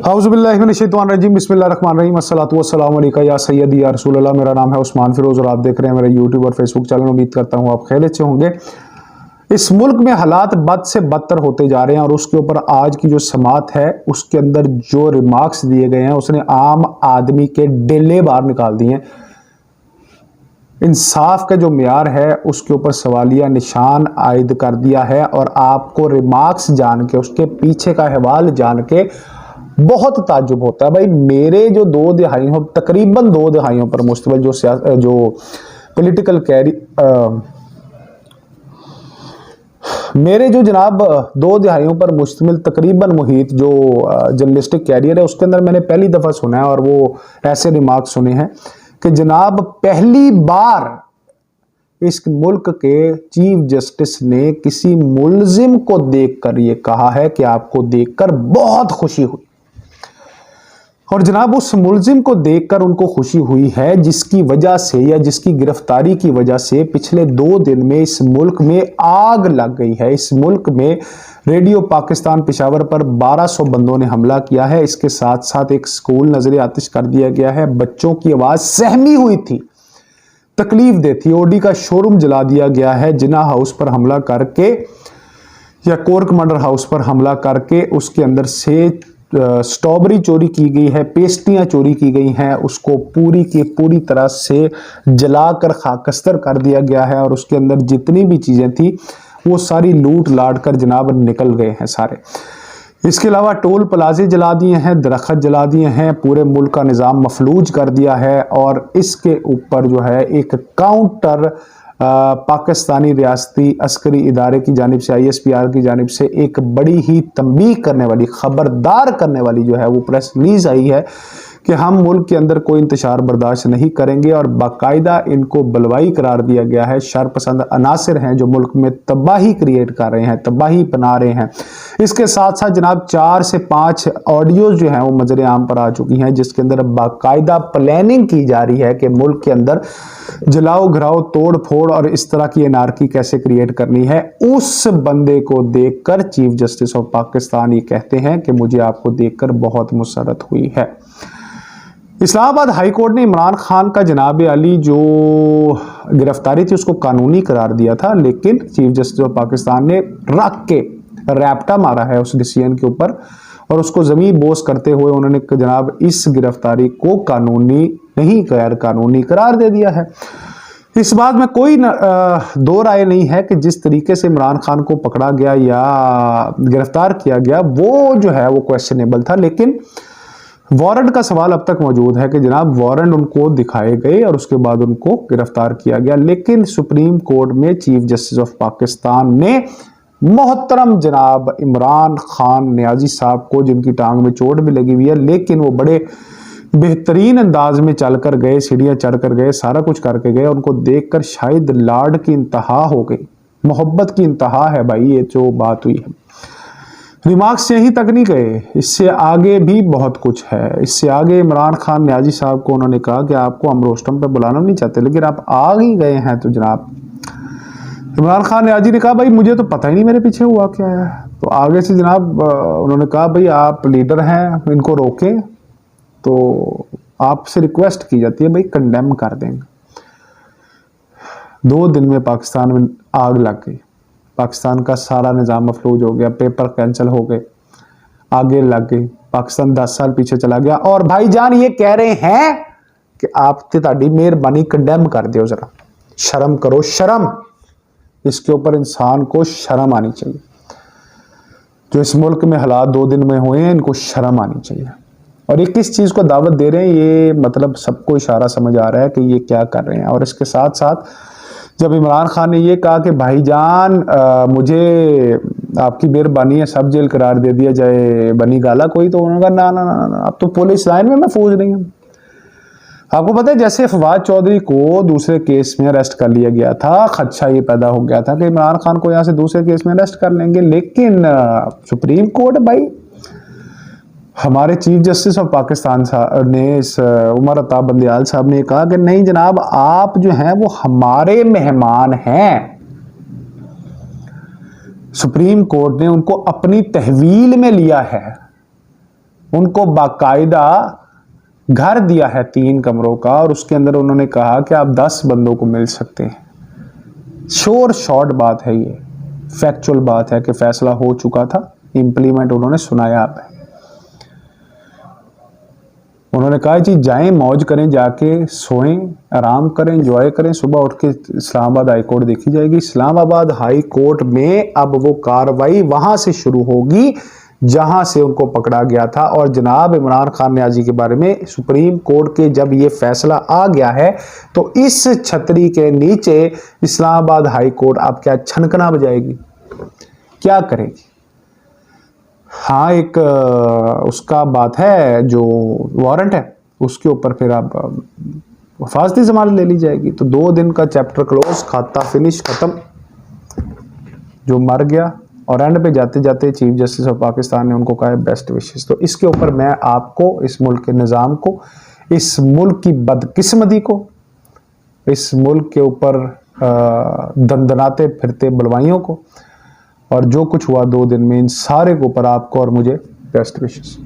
औज़ुबिल्लाहिमिनश्शैतानिर्रजीम बिस्मिल्लाहिर्रहमानिर्रहीम अस्सलातु वस्सलामु अलैका या सय्यदी या रसूल अल्लाह। मेरा नाम है उस्मान फिरोज और आप देख रहे हैं मेरा यूट्यूब और फेसबुक चैनल। उम्मीद करता हूँ आप खैरियत से होंगे। इस मुल्क में हालात बद से बदतर होते जा रहे हैं और उसके ऊपर आज की जो समात है उसके अंदर जो रिमार्क्स दिए गए हैं उसने आम आदमी के डेले बाहर निकाल दिए हैं। इंसाफ का जो म्यार है उसके ऊपर सवालिया निशान आयद कर दिया है और आपको रिमार्क्स जान के उसके पीछे का हवाल जान के बहुत ताज्जुब होता है। भाई मेरे जो तकरीबन दो दहाइयों पर मुश्तमिल जो पॉलिटिकल कैरी मेरे जो जनाब दो दहाइयों पर मुश्तमिल तकरीबन मुहित जो जर्नलिस्टिक कैरियर है उसके अंदर मैंने पहली दफ़ा सुना है और वो ऐसे रिमार्क सुने हैं कि जनाब पहली बार इस मुल्क के चीफ जस्टिस ने किसी मुल्जिम को देखकर ये कहा है कि आपको देखकर बहुत खुशी हुई। और जनाब उस मुल्जिम को देखकर उनको खुशी हुई है जिसकी वजह से या जिसकी गिरफ्तारी की वजह से पिछले 2 दिन में इस मुल्क में आग लग गई है। इस मुल्क में रेडियो पाकिस्तान पेशावर पर 1200 बंदों ने हमला किया है। इसके साथ साथ एक स्कूल नजर आतिश कर दिया गया है। बच्चों की आवाज सहमी हुई थी, तकलीफ दे थी। ओडी का शोरूम जला दिया गया है। जिना हाउस पर हमला करके या कोर कमांडर हाउस पर हमला करके उसके अंदर से स्ट्रॉबेरी चोरी की गई है, पेस्ट्रियां चोरी की गई हैं, उसको पूरी की पूरी तरह से जलाकर खाकस्तर कर दिया गया है और उसके अंदर जितनी भी चीजें थी वो सारी लूट लाट कर जनाब निकल गए हैं सारे। इसके अलावा टोल प्लाजे जला दिए हैं, दरख्त जला दिए हैं, पूरे मुल्क का निज़ाम मफलूज कर दिया है और इसके ऊपर जो है एक काउंटर पाकिस्तानी रियासती अस्करी इदारे की जानिब से ISPR की जानिब से एक बड़ी ही तंबीह करने वाली, खबरदार करने वाली जो है वो प्रेस रिलीज आई है कि हम मुल्क के अंदर कोई इंतशार बर्दाश्त नहीं करेंगे और बाकायदा इनको बलवाई करार दिया गया है। शरपसंद अनासिर हैं जो मुल्क में तबाही क्रिएट कर रहे हैं, तबाही बना रहे हैं। इसके साथ साथ जनाब 4 से 5 ऑडियोज जो हैं वो मंजर आम पर आ चुकी हैं जिसके अंदर बाकायदा प्लानिंग की जा रही है कि मुल्क के अंदर जलाओ घराओ तोड़ फोड़ और इस तरह की एनार्की कैसे क्रिएट करनी है। उस बंदे को देखकर चीफ जस्टिस ऑफ पाकिस्तान ये कहते हैं कि मुझे आपको देखकर बहुत मुसरत हुई है। इस्लामाबाद हाई कोर्ट ने इमरान खान का जनाब अली जो गिरफ्तारी थी उसको कानूनी करार दिया था, लेकिन चीफ जस्टिस ऑफ पाकिस्तान ने रख के रैप्टा मारा है उस डिसीजन के ऊपर और उसको जमीन बोस करते हुए उन्होंने जनाब इस गिरफ्तारी को कानूनी नहीं गैर कानूनी करार दे दिया है। इस बात में कोई दो राय नहीं है कि जिस तरीके से इमरान खान को पकड़ा गया या गिरफ्तार किया गया वो जो है वो क्वेश्चनेबल था, लेकिन वारंट का सवाल अब तक मौजूद है कि जनाब वारंट उनको दिखाए गए और उसके बाद उनको गिरफ्तार किया गया। लेकिन सुप्रीम कोर्ट में चीफ जस्टिस ऑफ पाकिस्तान ने मोहतरम जनाब इमरान खान नियाजी साहब को, जिनकी टांग में चोट भी लगी हुई है लेकिन वो बड़े बेहतरीन अंदाज में चल कर गए, सीढ़ियां चढ़ कर गए, सारा कुछ करके गए, उनको देखकर शायद लाड की इंतहा हो गई, मोहब्बत की इंतहा है भाई ये जो बात हुई है। रिमार्क्स यहीं तक नहीं गए, इससे आगे भी बहुत कुछ है। इससे आगे इमरान खान नियाजी साहब को उन्होंने कहा कि आपको हम रोस्टम पे बुलाना नहीं चाहते लेकिन आप आ ही गए हैं तो जनाब इमरान खान नियाजी ने कहा भाई मुझे तो पता ही नहीं मेरे पीछे हुआ क्या है। तो आगे से जनाब उन्होंने कहा भाई आप लीडर हैं, इनको रोकें। तो आपसे रिक्वेस्ट की जाती है भाई कंडेम कर देंगे। 2 दिन में पाकिस्तान में आग लग गई, पाकिस्तान का सारा निज़ाम मफलूज हो गया, पेपर कैंसिल हो गए, आगे लग गई, पाकिस्तान 10 साल पीछे चला गया। और भाईजान ये कह रहे हैं कि आप ताड़ी मेहरबानी कंडेम कर दो, जरा शर्म करो, शर्म। इसके ऊपर इंसान को शर्म आनी चाहिए। जो इस मुल्क में हालात 2 दिन में हुए हैं इनको शर्म आनी चाहिए। और ये किस चीज़ को दावत दे रहे हैं ये मतलब सबको इशारा समझ आ रहा है कि ये क्या कर रहे हैं। और इसके साथ साथ जब इमरान खान ने ये कहा कि भाईजान मुझे आपकी मेहरबानी है सब जेल करार दे दिया जाए, बनी गाला कोई, तो उन्होंने कहा ना ना ना ना अब तो पुलिस लाइन में महफूज नहीं है। आपको पता है जैसे फवाद चौधरी को दूसरे केस में अरेस्ट कर लिया गया था, खदशा ये पैदा हो गया था कि इमरान खान को यहाँ से दूसरे केस में अरेस्ट कर लेंगे, लेकिन सुप्रीम कोर्ट भाई हमारे चीफ जस्टिस ऑफ पाकिस्तान ने इस उमर अता बंदयाल साहब ने कहा कि नहीं जनाब आप जो हैं वो हमारे मेहमान हैं। सुप्रीम कोर्ट ने उनको अपनी तहवील में लिया है। उनको बाकायदा घर दिया है 3 कमरों का, और उसके अंदर उन्होंने कहा कि आप 10 बंदों को मिल सकते हैं। श्योर शॉर्ट बात है, ये फैक्चुअल बात है कि फैसला हो चुका था, इंप्लीमेंट उन्होंने सुनाया है। उन्होंने कहा जी जाएं, मौज करें, जाके सोएं, आराम करें, एंजॉय करें, सुबह उठ के इस्लामाबाद हाई कोर्ट देखी जाएगी। इस्लामाबाद हाई कोर्ट में अब वो कार्रवाई वहां से शुरू होगी जहां से उनको पकड़ा गया था। और जनाब इमरान खान न्याजी के बारे में सुप्रीम कोर्ट के जब ये फैसला आ गया है तो इस छतरी के नीचे इस्लामाबाद हाई कोर्ट अब क्या छनकना बजाएगी, क्या करेगी। हाँ, एक उसका बात है, जो वारंट है उसके ऊपर फिर आप हिफाजती जमानत ले ली जाएगी। तो 2 दिन का चैप्टर क्लोज, खाता फिनिश, खत्म। जो मर गया, और एंड पे जाते जाते चीफ जस्टिस ऑफ पाकिस्तान ने उनको कहा बेस्ट विशेस। तो इसके ऊपर मैं आपको, इस मुल्क के निज़ाम को, इस मुल्क की बदकिस्मती को, इस मुल्क के ऊपर दंदनाते फिरते बलवाइयों को, और जो कुछ हुआ 2 दिन में, इन सारे के ऊपर आपको और मुझे बेस्ट विशेस।